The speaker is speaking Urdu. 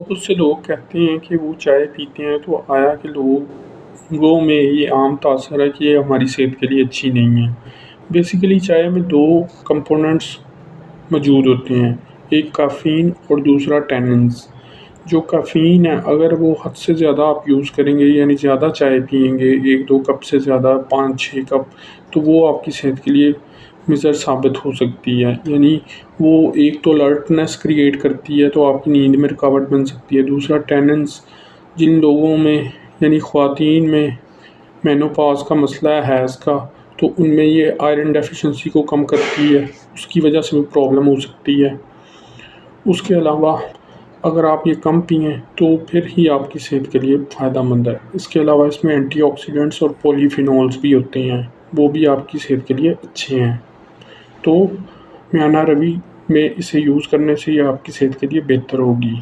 بہت سے لوگ کہتے ہیں کہ وہ چائے پیتے ہیں، تو آیا کہ لوگوں میں یہ عام تاثر ہے کہ یہ ہماری صحت کے لیے اچھی نہیں ہے۔ بیسیکلی چائے میں دو کمپوننٹس موجود ہوتے ہیں، ایک کافین اور دوسرا ٹیننز۔ جو کافین ہے اگر وہ حد سے زیادہ آپ یوز کریں گے، یعنی زیادہ چائے پئیں گے، 1-2 کپ سے زیادہ 5-6 کپ، تو وہ آپ کی صحت کے لیے مضر ثابت ہو سکتی ہے۔ یعنی وہ ایک تو الرٹنس کریٹ کرتی ہے، تو آپ کی نیند میں رکاوٹ بن سکتی ہے۔ دوسرا ٹیننز، جن لوگوں میں یعنی خواتین میں مینوپاز کا مسئلہ ہے، حیض کا، تو ان میں یہ آئرن ڈیفیشنسی کو کم کرتی ہے، اس کی وجہ سے بھی پرابلم ہو سکتی ہے۔ اس کے علاوہ اگر آپ یہ کم پئیں تو پھر ہی آپ کی صحت کے لیے فائدہ مند ہے۔ اس کے علاوہ اس میں اینٹی آکسیڈنٹس اور پولی فینولز بھی ہوتے ہیں، وہ بھی آپ کی صحت کے لیے اچھے ہیں۔ تو میانہ روی میں اسے یوز کرنے سے یہ آپ کی صحت کے لیے بہتر ہوگی۔